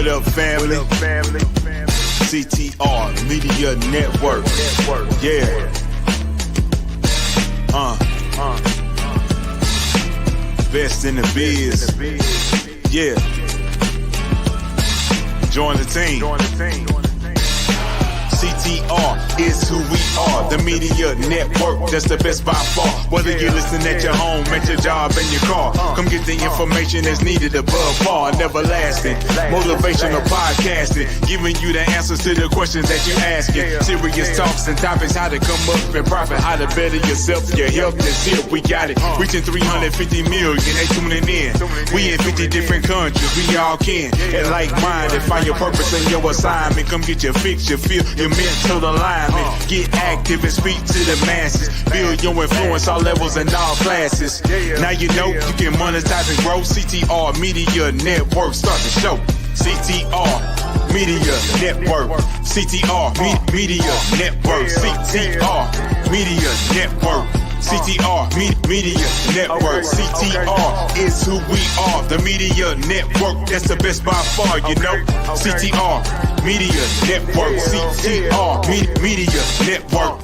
What up, family? CTR Media Network. Yeah. Best in the biz. Yeah. Join the team. CTR is who we are, the media network, that's the best by far. Whether you listen at your home, at your job, in your car, come get the information that's needed above par. Never lasting, motivational podcasting, giving you the answers to the questions that you're asking. Serious talks and topics, how to come up and profit, how to better yourself, your health is here, we got it. Reaching 350 million, they tuning in. We in 50 different countries, we all can. And like-minded, find your purpose and your assignment. Come get your fix, your feel, your mental alignment. Get active and speak to the masses. Build your influence all levels and all classes. Now you know you can monetize and grow. CTR Media Network, start the show. CTR Media Network. CTR Media Network. CTR Media Network. CTR Media Network. CTR is who we are, the media network, that's the best by far, you know. CTR Media Network. CTR Media Network.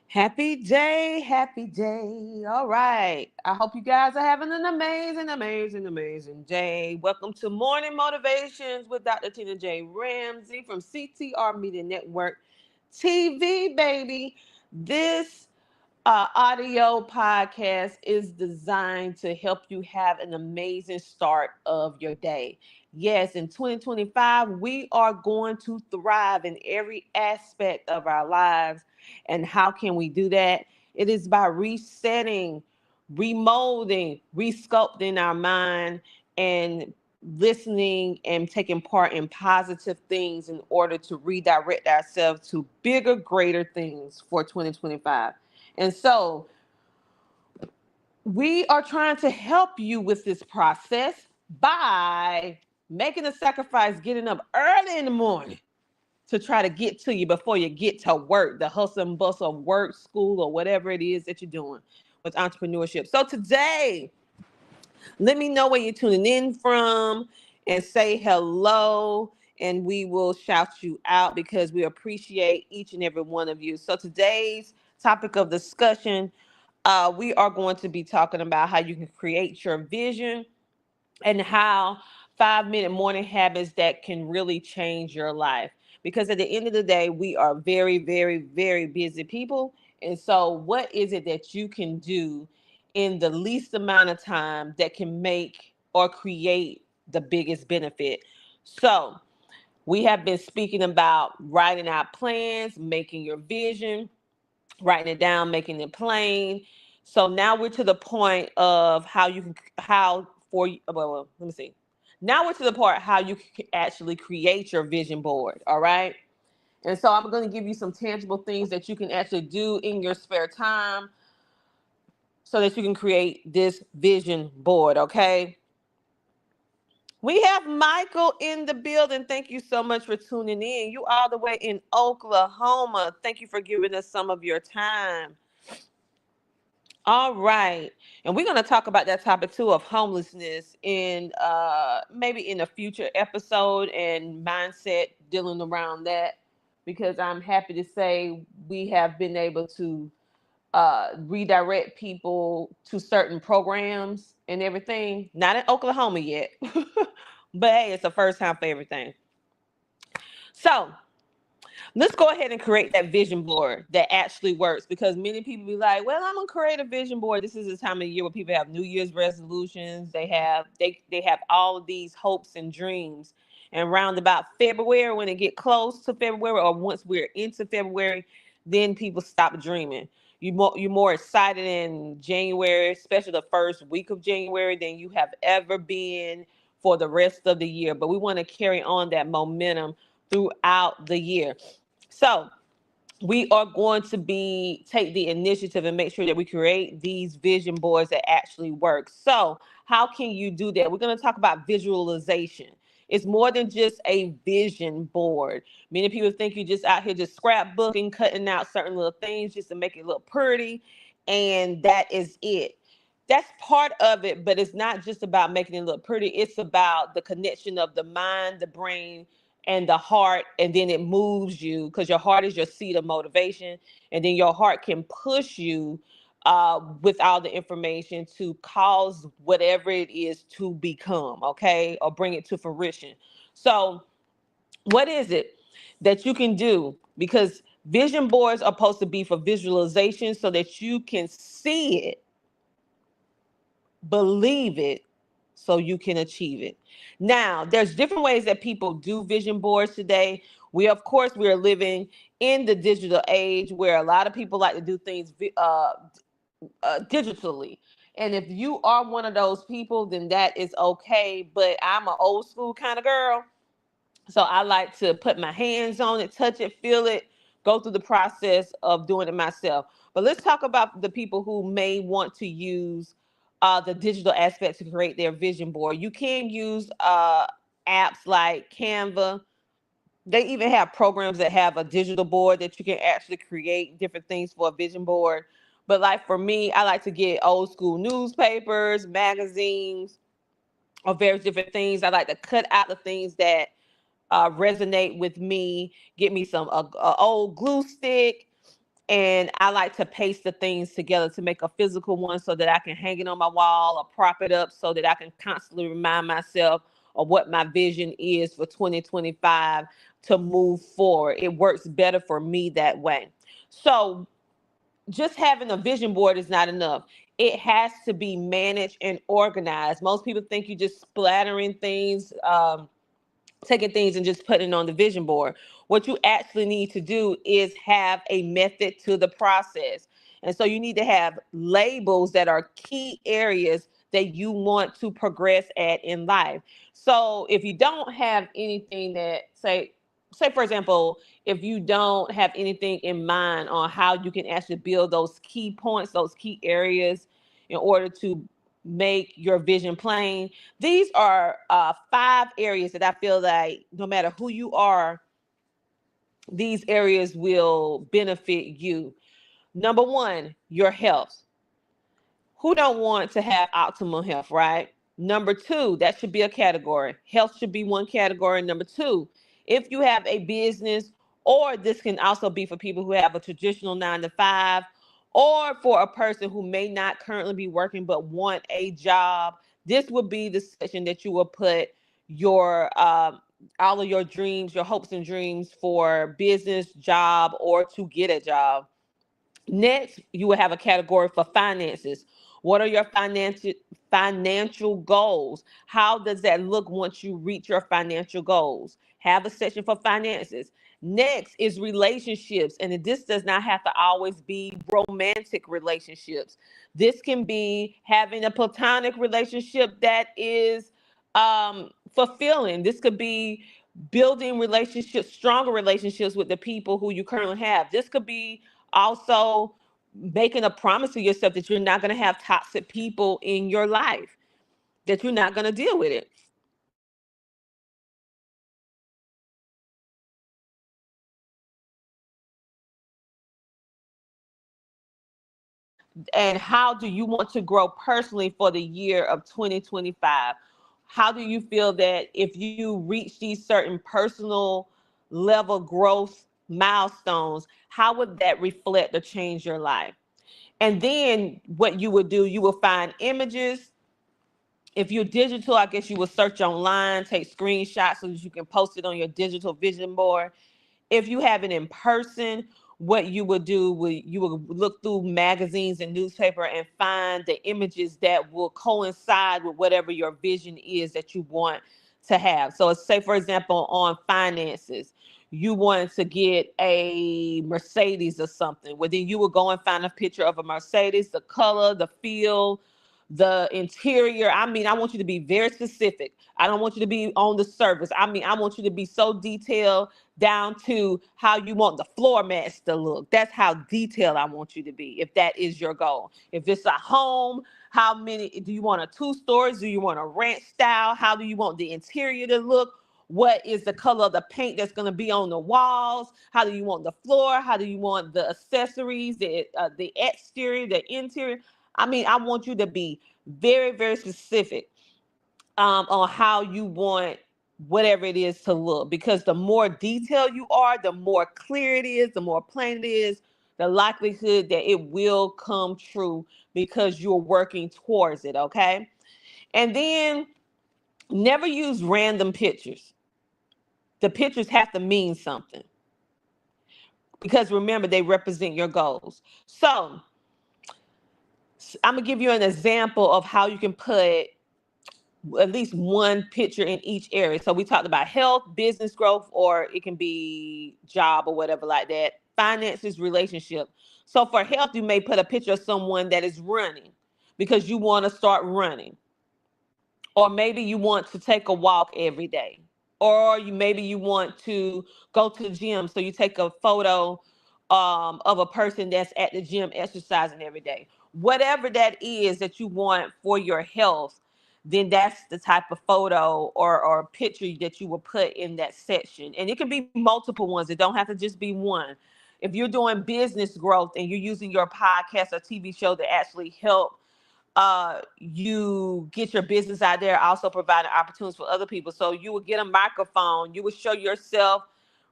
Happy day, happy day. All right. I hope you guys are having an amazing day. Welcome to Morning Motivations with Dr. Tina J. Ramsey from CTR Media Network TV, baby. This audio podcast is designed to help you have an amazing start of your day. Yes, in 2025, we are going to thrive in every aspect of our lives. And how can we do that? It is by resetting, remolding, resculpting our mind and listening and taking part in positive things in order to redirect ourselves to bigger, greater things for 2025. And so we are trying to help you with this process by making a sacrifice, getting up early in the morning to try to get to you before you get to work, the hustle and bustle of work, school, or whatever it is that you're doing with entrepreneurship. So today, let me know where you're tuning in from and say hello, and we will shout you out because we appreciate each and every one of you. So today's topic of discussion, we are going to be talking about how you can create your vision and how 5-minute morning habits that can really change your life. Because at the end of the day, we are very, very, very busy people. And so what is it that you can do in the least amount of time that can make or create the biggest benefit? So we have been speaking about writing out plans, making your vision, writing it down, making it plain. So now we're to the point of how you can, let me see. Now we're to the part how you can actually create your vision board. All right. And so I'm going to give you some tangible things that you can actually do in your spare time so that you can create this vision board. Okay. We have Michael in the building. Thank you so much for tuning in. You all the way in Oklahoma. Thank you for giving us some of your time. All right. And we're going to talk about that topic too of homelessness in maybe in a future episode and mindset dealing around that, because I'm happy to say we have been able to redirect people to certain programs and everything. Not in Oklahoma yet, but hey, it's the first time for everything. So let's go ahead and create that vision board that actually works, because many people be like, well, I'm gonna create a vision board. This is the time of year where people have New Year's resolutions. They have all of these hopes and dreams. And around about February, when it get close to February, or once we're into February, then people stop dreaming. You're more excited in January, especially the first week of January, than you have ever been for the rest of the year. But we want to carry on that momentum throughout the year. So we are going to take the initiative and make sure that we create these vision boards that actually work. So how can you do that? We're going to talk about visualization. It's more than just a vision board. Many people think you're just out here just scrapbooking, cutting out certain little things just to make it look pretty, and that is it. That's part of it, but it's not just about making it look pretty. It's about the connection of the mind, the brain, and the heart, and then it moves you, because your heart is your seat of motivation, and then your heart can push you with all the information to cause whatever it is to become, okay, or bring it to fruition. So what is it that you can do? Because vision boards are supposed to be for visualization, so that you can see it, believe it, so you can achieve it. Now, there's different ways that people do vision boards today. Of course, we are living in the digital age where a lot of people like to do things digitally. And if you are one of those people, then that is okay. But I'm an old school kind of girl. So I like to put my hands on it, touch it, feel it, go through the process of doing it myself. But let's talk about the people who may want to use the digital aspect to create their vision board. You can use apps like Canva. They even have programs that have a digital board that you can actually create different things for a vision board. But like for me, I like to get old school newspapers, magazines, or various different things. I like to cut out the things that resonate with me. Get me some old glue stick, and I like to paste the things together to make a physical one so that I can hang it on my wall or prop it up so that I can constantly remind myself of what my vision is for 2025 to move forward. It works better for me that way. So just having a vision board is not enough. It has to be managed and organized. Most people think you're just splattering things, taking things and just putting it on the vision board. What you actually need to do is have a method to the process. And so you need to have labels that are key areas that you want to progress at in life. So if you don't have anything that say for example, if you don't have anything in mind on how you can actually build those key points, those key areas in order to make your vision plain, these are 5 areas that I feel like no matter who you are, these areas will benefit you. Number one, your health. Who don't want to have optimal health, right? Number two, that should be a category. Health should be one category. Number two, if you have a business, or this can also be for people who have a traditional 9 to 5, or for a person who may not currently be working but want a job, this would be the section that you will put your all of your dreams, your hopes and dreams for business, job, or to get a job. Next, you will have a category for finances. What are your financial goals? How does that look once you reach your financial goals? Have a section for finances. Next is relationships, and this does not have to always be romantic relationships. This can be having a platonic relationship that is fulfilling. This could be building relationships, stronger relationships with the people who you currently have. This could be also making a promise to yourself that you're not going to have toxic people in your life, that you're not going to deal with it. And how do you want to grow personally for the year of 2025? How do you feel that if you reach these certain personal level growth milestones, how would that reflect or change your life? And then what you would do, you will find images. If you're digital, I guess you will search online, take screenshots so that you can post it on your digital vision board. If you have it in person, what you would do, you would look through magazines and newspaper and find the images that will coincide with whatever your vision is that you want to have. So say, for example, on finances, you wanted to get a Mercedes or something. Well, then you would go and find a picture of a Mercedes, the color, the feel, the interior. I mean, I want you to be very specific. I don't want you to be on the surface. I mean, I want you to be so detailed down to how you want the floor mats to look. That's how detailed I want you to be, if that is your goal. If it's a home, how many do you want? A 2 stories? Do you want a ranch style? How do you want the interior to look? What is the color of the paint that's going to be on the walls? How do you want the floor? How do you want the accessories, the exterior, the interior? I mean, I want you to be very, very specific on how you want whatever it is to look, because the more detailed you are, the more clear it is, the more plain it is, the likelihood that it will come true because you're working towards it. Okay. And then never use random pictures. The pictures have to mean something, because remember, they represent your goals. So I'm gonna give you an example of how you can put at least one picture in each area. So we talked about health, business growth, or it can be job or whatever like that. Finances, relationship. So for health, you may put a picture of someone that is running because you want to start running. Or maybe you want to take a walk every day. Or maybe you want to go to the gym. So you take a photo of a person that's at the gym exercising every day. Whatever that is that you want for your health, then that's the type of photo or picture that you will put in that section. And it can be multiple ones. It don't have to just be one. If you're doing business growth and you're using your podcast or TV show to actually help you get your business out there, also providing opportunities for other people. So you would get a microphone, you would show yourself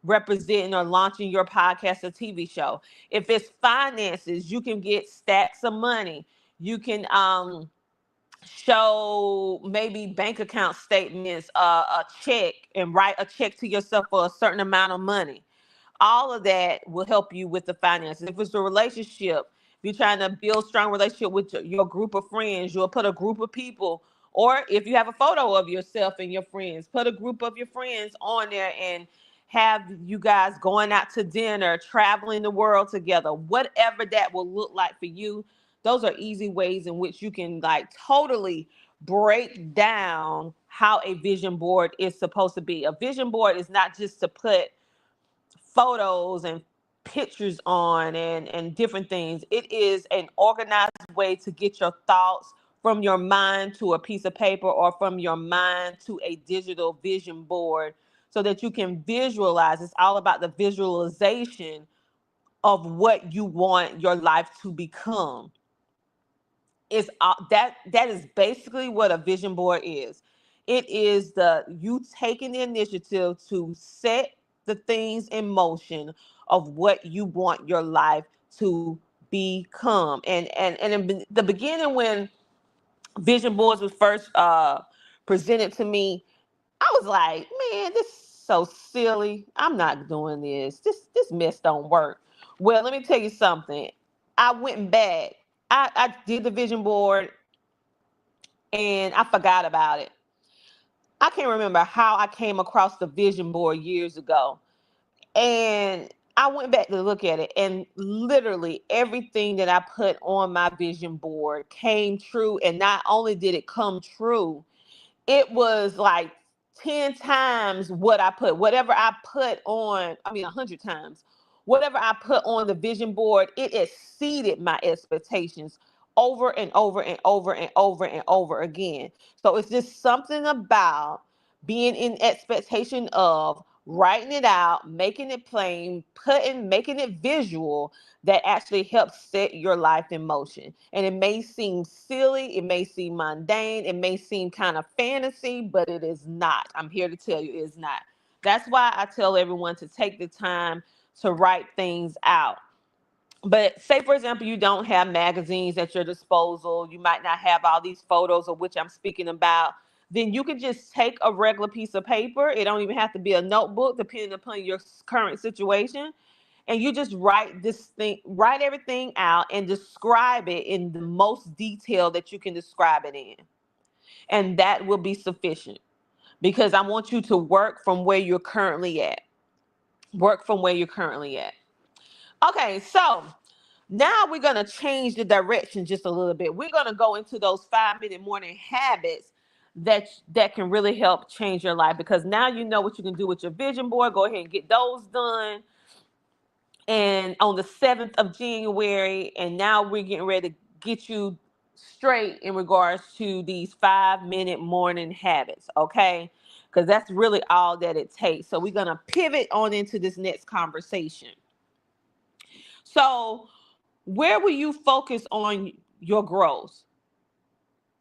representing or launching your podcast or TV show. If it's finances, you can get stacks of money. You can show maybe bank account statements, a check, and write a check to yourself for a certain amount of money. All of that will help you with the finances. If it's a relationship, if you're trying to build strong relationship with your group of friends, you'll put a group of people, or if you have a photo of yourself and your friends, put a group of your friends on there and have you guys going out to dinner, traveling the world together, whatever that will look like for you. Those are easy ways in which you can like totally break down how a vision board is supposed to be. A vision board is not just to put photos and pictures on and different things. It is an organized way to get your thoughts from your mind to a piece of paper, or from your mind to a digital vision board, so that you can visualize. It's all about the visualization of what you want your life to become. Is that is basically what a vision board is. It is the you taking the initiative to set the things in motion of what you want your life to become. And in the beginning, when vision boards was first presented to me, I was like, man, this is so silly. I'm not doing this. This mess don't work. Well, let me tell you something. I went back. I did the vision board and I forgot about it. I can't remember how I came across the vision board years ago. And I went back to look at it, and literally everything that I put on my vision board came true. And not only did it come true, it was like 10 times what I put. Whatever I put on, I mean, 100 times. Whatever I put on the vision board, it exceeded my expectations over and over and over and over and over again. So it's just something about being in expectation of writing it out, making it plain, making it visual, that actually helps set your life in motion. And it may seem silly, it may seem mundane, it may seem kind of fantasy, but it is not. I'm here to tell you it is not. That's why I tell everyone to take the time to write things out. But say, for example, you don't have magazines at your disposal. You might not have all these photos of which I'm speaking about. then you can just take a regular piece of paper. It don't even have to be a notebook, depending upon your current situation. And you just write everything out and describe it in the most detail that you can describe it in. And that will be sufficient, because I want you to work from where you're currently at. Work from where you're currently at. Okay, so now we're going to change the direction just a little bit. We're going to go into those 5-minute morning habits that can really help change your life, because now you know what you can do with your vision board. Go ahead and get those done. And on the 7th of January, and now we're getting ready to get you straight in regards to these 5-minute morning habits, okay? Because that's really all that it takes. So we're going to pivot on into this next conversation. So where will you focus on your growth?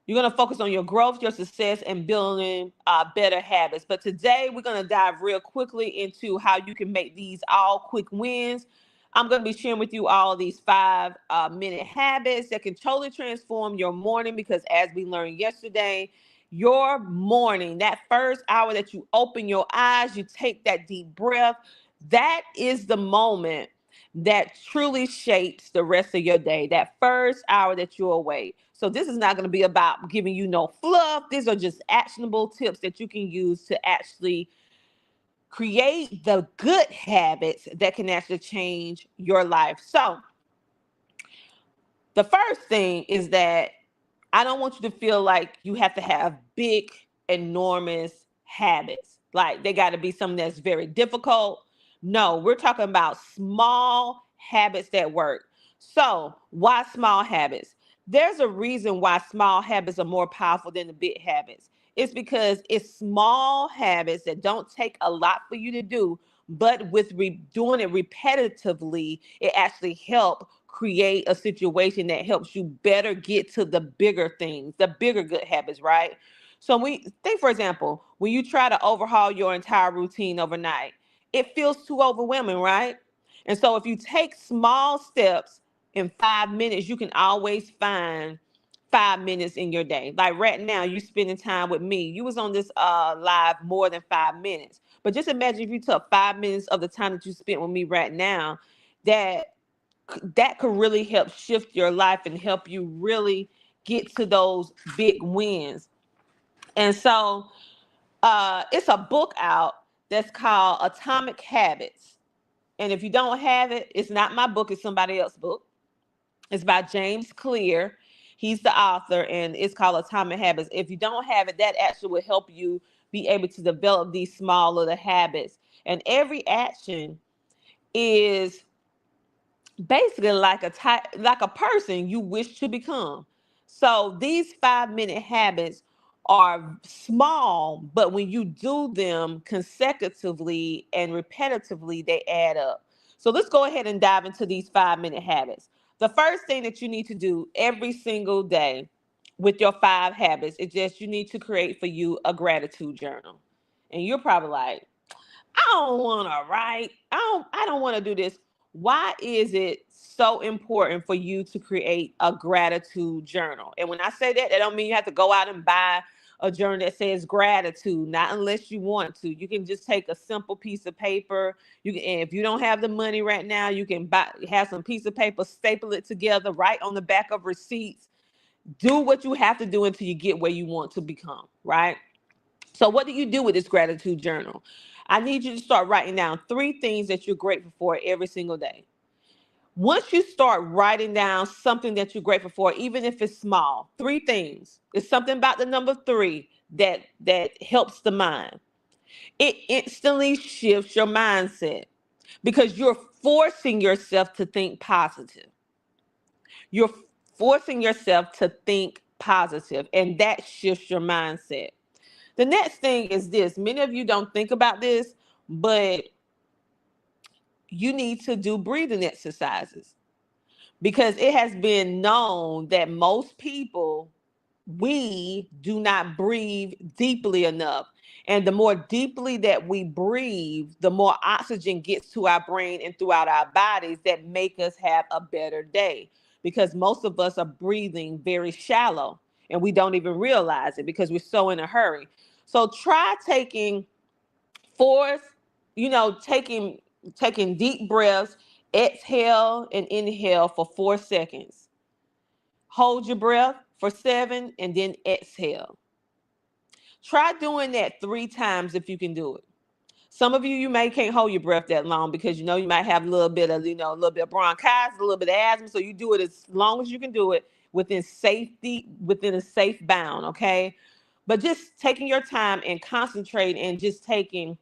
You're going to focus on your growth, your success, and building better habits. But today we're going to dive real quickly into how you can make these all quick wins. I'm going to be sharing with you all these 5-minute habits that can totally transform your morning, because as we learned yesterday, your morning, that first hour that you open your eyes, you take that deep breath, that is the moment that truly shapes the rest of your day, that first hour that you're awake. So this is not going to be about giving you no fluff. These are just actionable tips that you can use to actually create the good habits that can actually change your life. So the first thing is that I don't want you to feel like you have to have big, enormous habits. Like they got to be something that's very difficult. No, we're talking about small habits that work. So why small habits? There's a reason why small habits are more powerful than the big habits. It's because it's small habits that don't take a lot for you to do, but with doing it repetitively, it actually helps create a situation that helps you better get to the bigger things, the bigger good habits, right? So we think, for example, when you try to overhaul your entire routine overnight, it feels too overwhelming, right? And so if you take small steps in 5 minutes, you can always find 5 minutes in your day. Like right now, you spending time with me. You was on this live more than 5 minutes. But just imagine if you took 5 minutes of the time that you spent with me right now, that could really help shift your life and help you really get to those big wins. And so it's a book out that's called Atomic Habits. And if you don't have it, it's not my book, it's somebody else's book. It's by James Clear. He's the author, and it's called Atomic Habits. If you don't have it, that actually will help you be able to develop these small little habits. And every action is basically like a person you wish to become. So these 5-minute habits are small, but when you do them consecutively and repetitively, they add up. So let's go ahead and dive into these 5-minute habits. The first thing that you need to do every single day with your 5 habits is just you need to create for you a gratitude journal. And you're probably like, I don't want to write. I don't want to do this. Why is it so important for you to create a gratitude journal? And when I say that, that don't mean you have to go out and buy a journal that says gratitude, not unless you want to. You can just take a simple piece of paper. You can, and if you don't have the money right now, you can have some piece of paper, staple it together, write on the back of receipts. Do what you have to do until you get where you want to become, right? So what do you do with this gratitude journal? I need you to start writing down 3 things that you're grateful for every single day. Once you start writing down something that you're grateful for, even if it's small, 3 things. It's something about the number 3 that helps the mind. It instantly shifts your mindset because you're forcing yourself to think positive. You're forcing yourself to think positive, and that shifts your mindset. The next thing is this. Many of you don't think about this, but you need to do breathing exercises, because it has been known that most people, we do not breathe deeply enough. And the more deeply that we breathe, the more oxygen gets to our brain and throughout our bodies that make us have a better day, because most of us are breathing very shallow. and we don't even realize it because we're so in a hurry. So try taking four, taking deep breaths, exhale and inhale for 4 seconds. Hold your breath for 7 and then exhale. Try doing that 3 times if you can do it. Some of you may can't hold your breath that long because you might have a little bit of, a little bit of bronchitis, a little bit of asthma. So you do it as long as you can do it within safety, within a safe bound, okay? But just taking your time and concentrating and just taking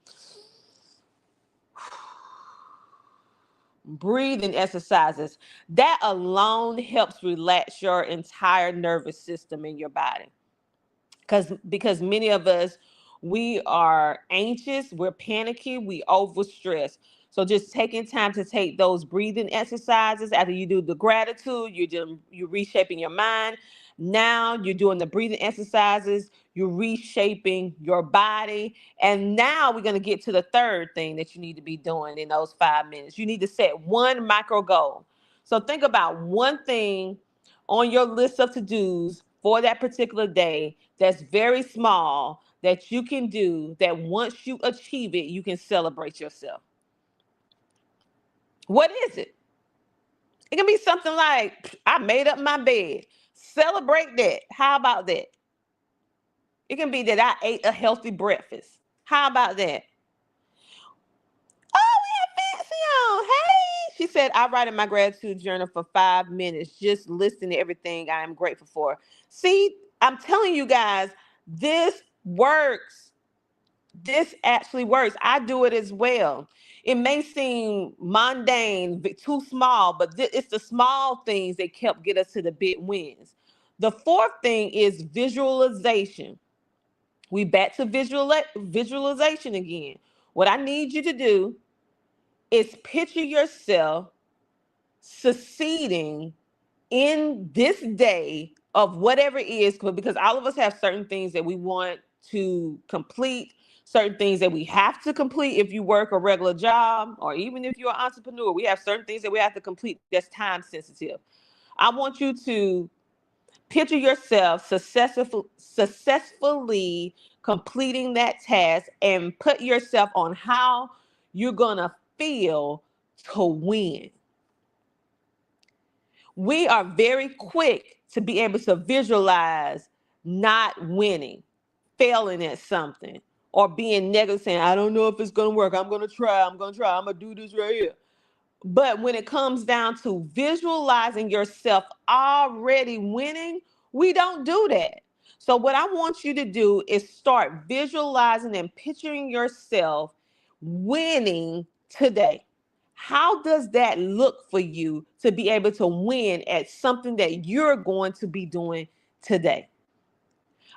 breathing exercises, that alone helps relax your entire nervous system in your body. Because many of us, we are anxious, we're panicky, we overstress. So just taking time to take those breathing exercises after you do the gratitude, you're reshaping your mind. Now you're doing the breathing exercises, you're reshaping your body. And now we're going to get to the third thing that you need to be doing in those 5 minutes. You need to set one micro goal. So think about one thing on your list of to-dos for that particular day that's very small that you can do, that once you achieve it, you can celebrate yourself. What is it? It can be something like, I made up my bed. Celebrate that. How about that? It can be that I ate a healthy breakfast. How about that? Oh, we have Fancy on. Hey. She said, I write in my gratitude journal for 5 minutes, just listing everything I am grateful for. See, I'm telling you guys, this works. This actually works. I do it as well. It may seem mundane, too small, but it's the small things that help get us to the big wins. The fourth thing is visualization. We back to visualization again. What I need you to do is picture yourself succeeding in this day of whatever it is, because all of us have certain things that we want to complete, certain things that we have to complete. If you work a regular job, or even if you're an entrepreneur, we have certain things that we have to complete that's time sensitive. I want you to picture yourself successfully completing that task and put yourself on how you're going to feel to win. We are very quick to be able to visualize not winning, failing at something, or being negative, saying, I don't know if it's going to work. I'm going to try. I'm going to do this right here. But when it comes down to visualizing yourself already winning, we don't do that. So what I want you to do is start visualizing and picturing yourself winning today. How does that look for you to be able to win at something that you're going to be doing today?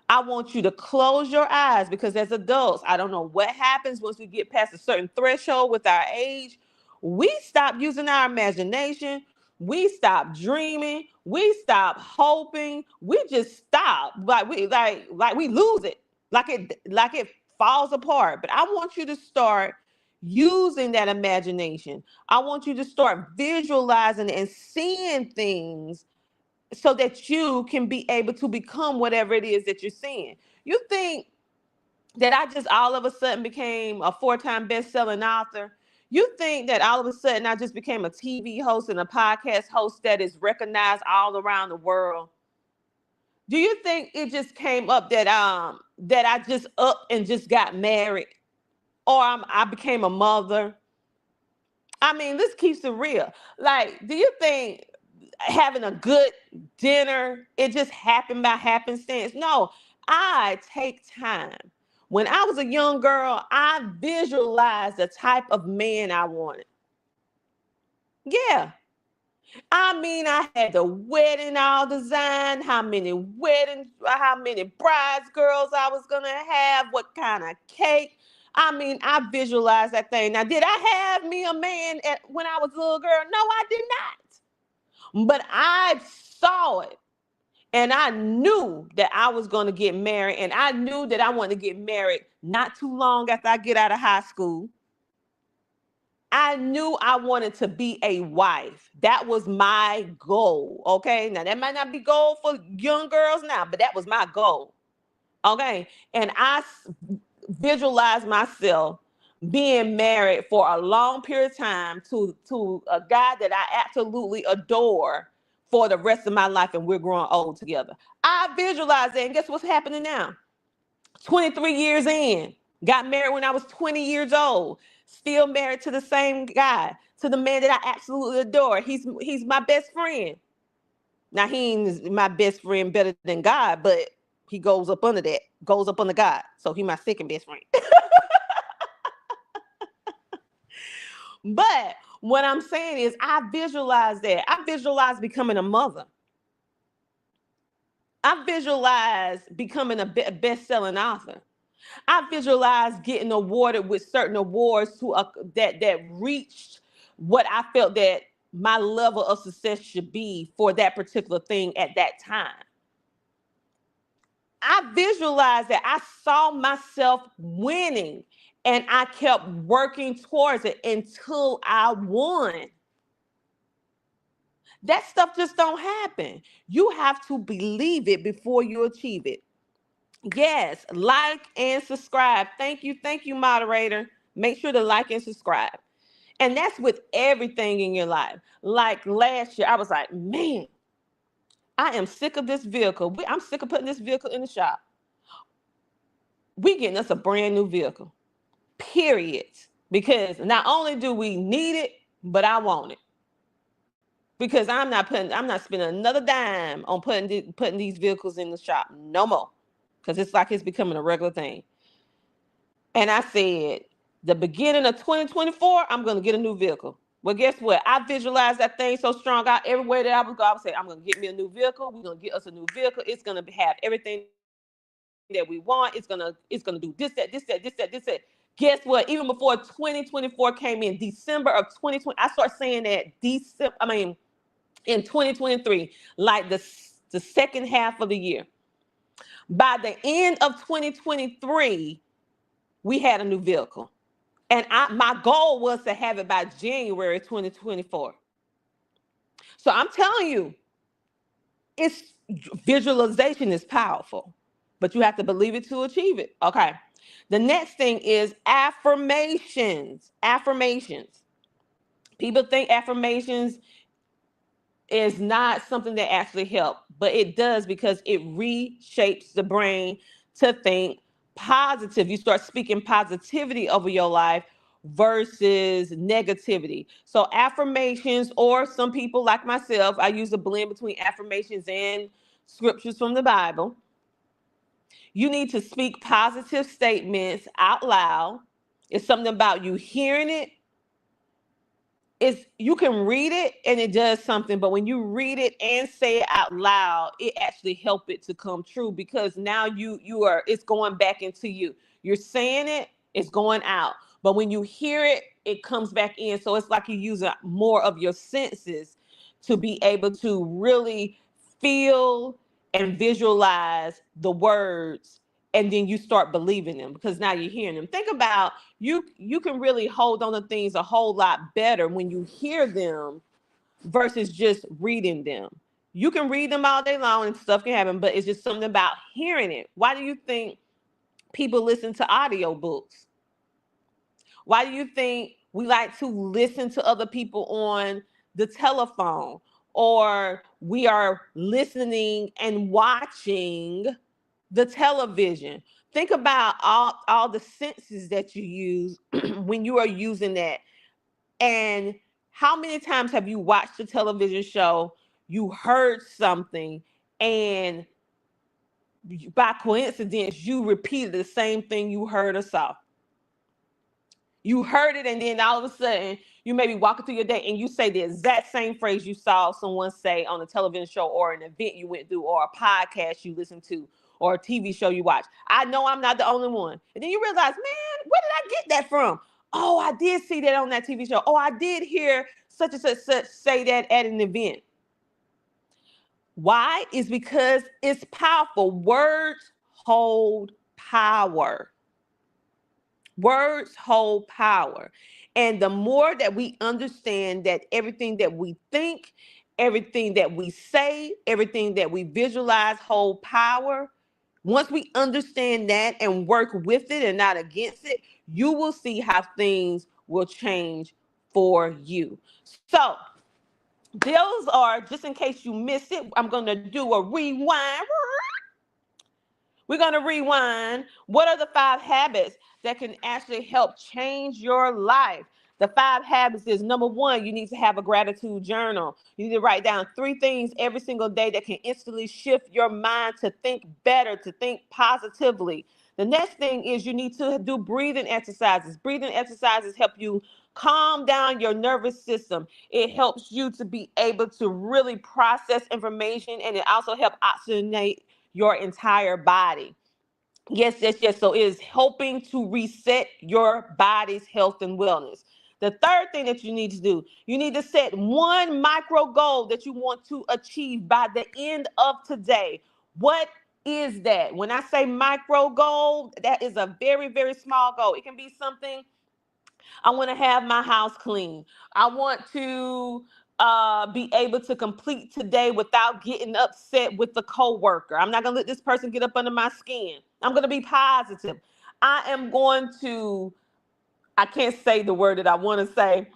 I want you to close your eyes, because as adults, I don't know what happens once we get past a certain threshold with our age. We stop using our imagination. We stop dreaming. We stop hoping. We just stop. Like we lose it. Like it falls apart. But I want you to start using that imagination. I want you to start visualizing and seeing things so that you can be able to become whatever it is that you're seeing. You think that I just all of a sudden became a 4-time best-selling author? You think that all of a sudden I just became a TV host and a podcast host that is recognized all around the world? Do you think it just came up that I just up and just got married, or I became a mother? I mean, this keeps it real. Like, do you think having a good dinner, it just happened by happenstance? No, I take time. When I was a young girl, I visualized the type of man I wanted. Yeah. I mean, I had the wedding all designed, how many brides girls I was gonna have, what kind of cake. I mean, I visualized that thing. Now, did I have me a man when I was a little girl? No, I did not. But I saw it, and I knew that I was going to get married, and I knew that I wanted to get married not too long after I get out of high school. I knew I wanted to be a wife. That was my goal. Okay. Now that might not be goal for young girls now, but that was my goal. Okay. And I visualized myself being married for a long period of time to a guy that I absolutely adore for the rest of my life, and we're growing old together. I visualized that, and guess what's happening now? 23 years in, got married when I was 20 years old, still married to the same guy, to the man that I absolutely adore. He's my best friend. Now he ain't my best friend better than God, but he goes up under that, goes up under God. So he my second best friend. But what I'm saying is I visualize that. I visualize becoming a mother. I visualize becoming a best-selling author. I visualize getting awarded with certain awards that reached what I felt that my level of success should be for that particular thing at that time. I visualized that. I saw myself winning, and I kept working towards it until I won. That stuff just don't happen. You have to believe it before you achieve it. Yes, like and subscribe. Thank you, moderator. Make sure to like and subscribe. And that's with everything in your life. Like last year, I was like, man, I am sick of this vehicle. I'm sick of putting this vehicle in the shop. We getting us a brand new vehicle, period. Because not only do we need it, but I want it. Because I'm not spending another dime on putting these vehicles in the shop no more. Because it's like it's becoming a regular thing. And I said, the beginning of 2024, I'm going to get a new vehicle. Well, guess what? I visualized that thing so strong. Everywhere that I would go, I would say, I'm going to get me a new vehicle. We're going to get us a new vehicle. It's going to have everything that we want. It's going to do this, that. Guess what? Even before 2024 came in, December of 2020, I started saying that in 2023, like the second half of the year. By the end of 2023, we had a new vehicle. And my goal was to have it by January 2024. So I'm telling you, visualization is powerful, but you have to believe it to achieve it. Okay. The next thing is affirmations. Affirmations. People think affirmations is not something that actually helps, but it does because it reshapes the brain to think positive. You start speaking positivity over your life versus negativity. So affirmations, or some people like myself, I use a blend between affirmations and scriptures from the Bible. You need to speak positive statements out loud. It's something about you hearing it. You can read it and it does something, but when you read it and say it out loud, it actually helps it to come true, because now it's going back into you. You're saying it, it's going out. But when you hear it, it comes back in. So it's like you use more of your senses to be able to really feel and visualize the words, and then you start believing them because now you're hearing them. Think about, you can really hold on to things a whole lot better when you hear them versus just reading them. You can read them all day long and stuff can happen, but it's just something about hearing it. Why do you think people listen to audiobooks? Why do you think we like to listen to other people on the telephone, or we are listening and watching the television? Think about all the senses that you use when you are using that. And how many times have you watched a television show, you heard something, and by coincidence, you repeated the same thing you heard or saw? You heard it, and then all of a sudden, you may be walking through your day and you say the exact same phrase you saw someone say on a television show, or an event you went through, or a podcast you listened to, or a TV show you watch. I know I'm not the only one. And then you realize, man, where did I get that from? Oh, I did see that on that TV show. Oh, I did hear such and such say that at an event. Why? Is because it's powerful. Words hold power. Words hold power. And the more that we understand that everything that we think, everything that we say, everything that we visualize hold power, once we understand that and work with it and not against it, you will see how things will change for you. So, those are, just in case you missed it, I'm going to do a rewind. We're going to rewind. What are the 5 habits that can actually help change your life? The 5 habits is, number 1, you need to have a gratitude journal. You need to write down 3 things every single day that can instantly shift your mind to think better, to think positively. The next thing is you need to do breathing exercises. Breathing exercises help you calm down your nervous system. It helps you to be able to really process information, and it also helps oxygenate your entire body. Yes, yes, yes. So it is helping to reset your body's health and wellness. The third thing that you need to do, you need to set one micro goal that you want to achieve by the end of today. What is that? When I say micro goal, that is a very, very small goal. It can be something. I want to have my house clean. I want to be able to complete today without getting upset with the coworker. I'm not going to let this person get up under my skin. I'm going to be positive. I am going to, I can't say the word that I want to say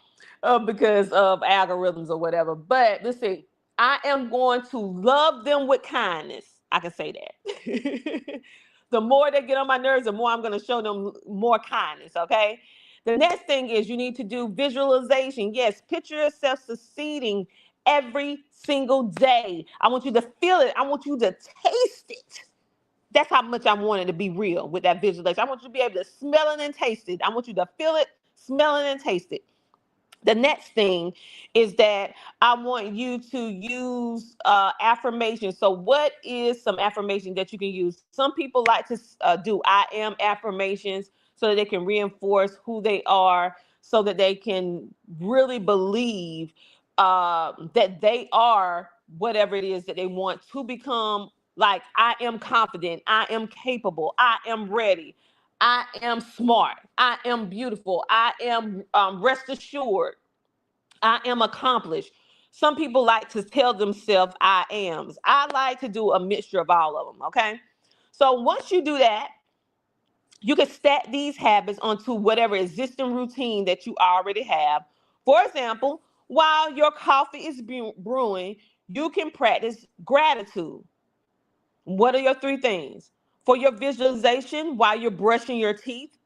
because of algorithms or whatever. But let's see. I am going to love them with kindness. I can say that. The more they get on my nerves, the more I'm going to show them more kindness. Okay. The next thing is you need to do visualization. Yes, picture yourself succeeding every single day. I want you to feel it. I want you to taste it. That's how much I want it to be real with that visualization. I want you to be able to smell it and taste it. I want you to feel it, smell it, and taste it. The next thing is that I want you to use affirmation. So what is some affirmation that you can use? Some people like to do I am affirmations so that they can reinforce who they are, so that they can really believe that they are whatever it is that they want to become. Like, I am confident, I am capable, I am ready, I am smart, I am beautiful, I am rest assured, I am accomplished. Some people like to tell themselves I ams. I like to do a mixture of all of them, okay? So once you do that, you can stack these habits onto whatever existing routine that you already have. For example, while your coffee is brewing, you can practice gratitude. What are your 3 things? For your visualization, while you're brushing your teeth,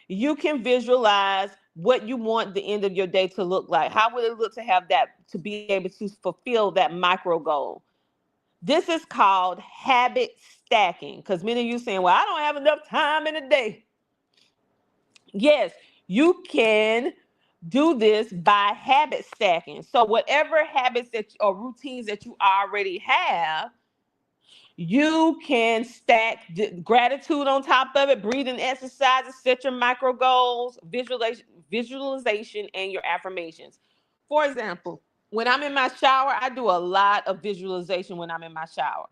you can visualize what you want the end of your day to look like. How would it look to have that, to be able to fulfill that micro goal? This is called habit stacking, because many of you saying, well, I don't have enough time in a day. Yes, you can do this by habit stacking. So whatever habits that or routines that you already have, you can stack gratitude on top of it, breathing exercises, set your micro goals, visualization, and your affirmations. For example, when I'm in my shower, I do a lot of visualization when I'm in my shower.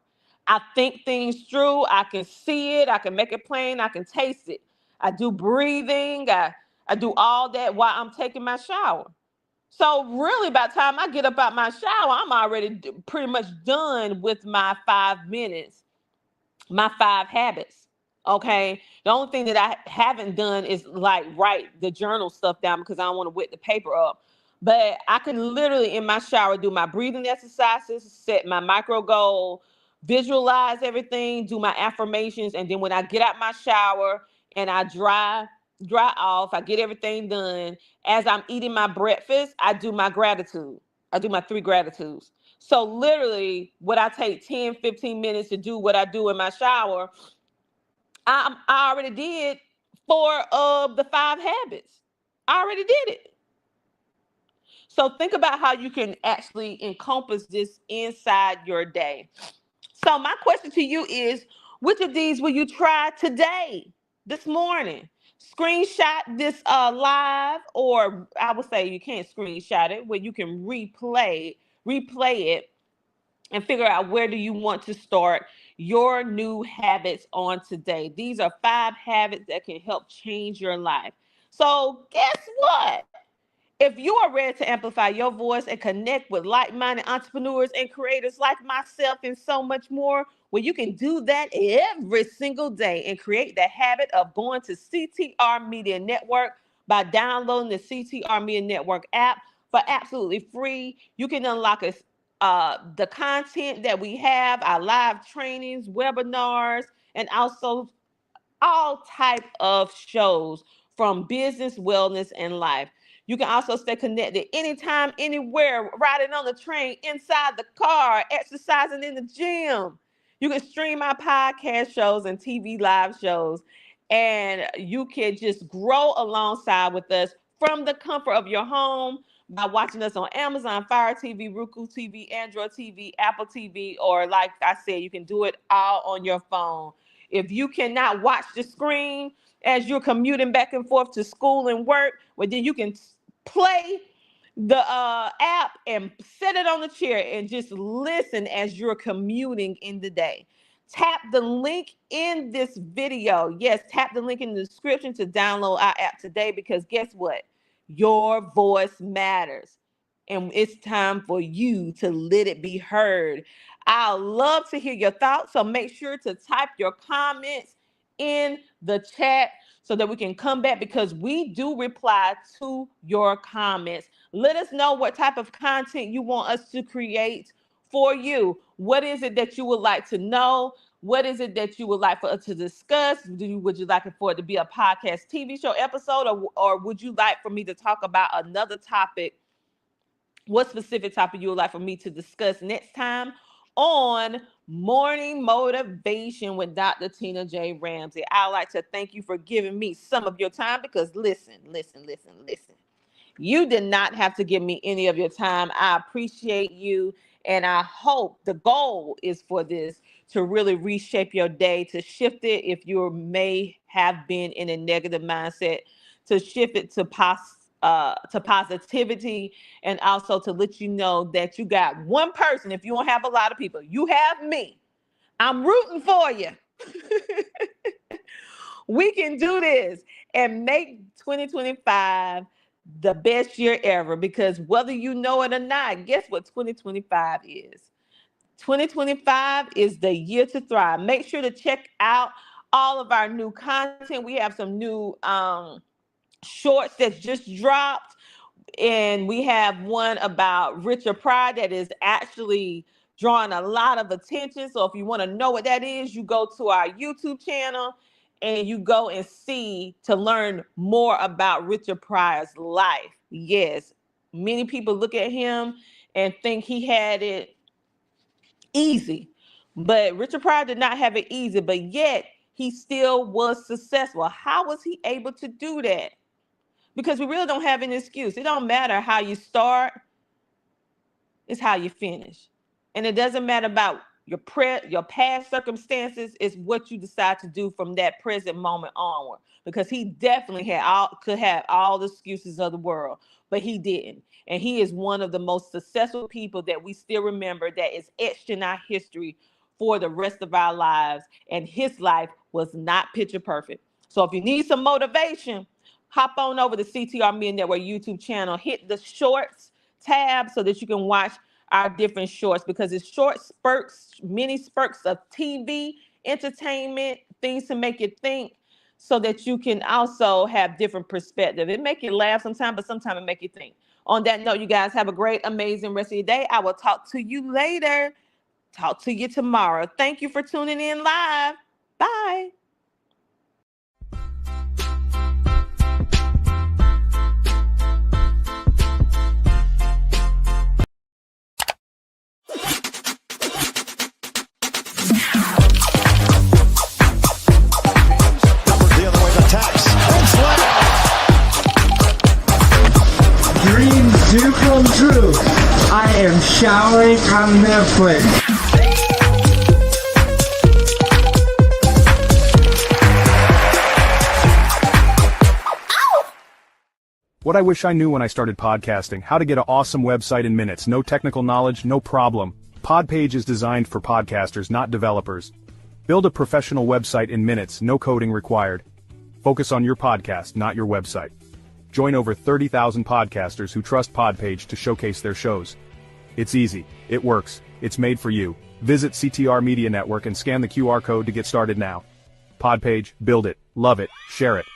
I think things through. I can see it. I can make it plain. I can taste it. I do breathing. I do all that while I'm taking my shower. So really, by the time I get up out my shower, I'm already pretty much done with my 5 minutes, my 5 habits. Okay. The only thing that I haven't done is like write the journal stuff down because I don't want to wet the paper up. But I can literally in my shower do my breathing exercises, set my micro goal, visualize everything, do my affirmations, and then when I get out my shower and I dry off, I get everything done. As I'm eating my breakfast, I do my gratitude. I do my 3 gratitudes. So literally, what I take 10, 15 minutes to do what I do in my shower, I already did 4 of the 5 habits. I already did it. So think about how you can actually encompass this inside your day. So my question to you is, which of these will you try today, this morning? Screenshot this live, or I would say you can't screenshot it, where you can replay it, and figure out where do you want to start your new habits on today. These are 5 habits that can help change your life. So guess what? If you are ready to amplify your voice and connect with like-minded entrepreneurs and creators like myself and so much more, well, you can do that every single day and create the habit of going to CTR Media Network by downloading the CTR Media Network app for absolutely free. You can unlock the content that we have, our live trainings, webinars, and also all type of shows from business, wellness, and life. You can also stay connected anytime, anywhere, riding on the train, inside the car, exercising in the gym. You can stream our podcast shows and TV live shows, and you can just grow alongside with us from the comfort of your home by watching us on Amazon, Fire TV, Roku TV, Android TV, Apple TV, or like I said, you can do it all on your phone. If you cannot watch the screen as you're commuting back and forth to school and work, well, then you can play the app and set it on the chair and just listen as you're commuting in the day. Tap the link in this video. Yes, tap the link in the description to download our app today, because guess what? Your voice matters. And it's time for you to let it be heard. I love to hear your thoughts, so make sure to type your comments in the chat so that we can come back, because we do reply to your comments. Let us know what type of content you want us to create for you. What is it that you would like to know? What is it that you would like for us to discuss? Would you like it for it to be a podcast TV show episode, or would you like for me to talk about another topic? What specific topic you would like for me to discuss next time on Morning Motivation with Dr. Tina J. Ramsey? I'd like to thank you for giving me some of your time, because listen. You did not have to give me any of your time. I appreciate you, and I hope the goal is for this to really reshape your day, to shift it if you may have been in a negative mindset, to shift it to positivity, and also to let you know that you got one person. If you don't have a lot of people, you have me. I'm rooting for you. We can do this and make 2025 the best year ever, because whether you know it or not, guess what 2025 is? 2025 is the year to thrive. Make sure to check out all of our new content. We have some new shorts that just dropped, and we have one about Richard Pryor that is actually drawing a lot of attention. So if you want to know what that is, you go to our YouTube channel and you go and see to learn more about Richard Pryor's life. Yes, many people look at him and think he had it easy, but Richard Pryor did not have it easy, but yet he still was successful. How was he able to do that? Because we really don't have an excuse. It don't matter how you start, it's how you finish. And it doesn't matter about your past circumstances, it's what you decide to do from that present moment onward. Because he definitely could have all the excuses of the world, but he didn't. And he is one of the most successful people that we still remember, that is etched in our history for the rest of our lives. And his life was not picture perfect. So if you need some motivation, hop on over to CTR Media Network YouTube channel, hit the shorts tab so that you can watch our different shorts, because it's short spurts, mini spurts of TV, entertainment, things to make you think, so that you can also have different perspective. It make you laugh sometimes, but sometimes it make you think. On that note, you guys have a great, amazing rest of your day. I will talk to you later. Talk to you tomorrow. Thank you for tuning in live. Bye. Dreams do come true. I am showering on Netflix. What I wish I knew when I started podcasting: how to get an awesome website in minutes. No technical knowledge, no problem. Podpage is designed for podcasters, not developers. Build a professional website in minutes, no coding required. Focus on your podcast, not your website. Join over 30,000 podcasters who trust Podpage to showcase their shows. It's easy, it works, it's made for you. Visit CTR Media Network and scan the QR code to get started now. Podpage, build it, love it, share it.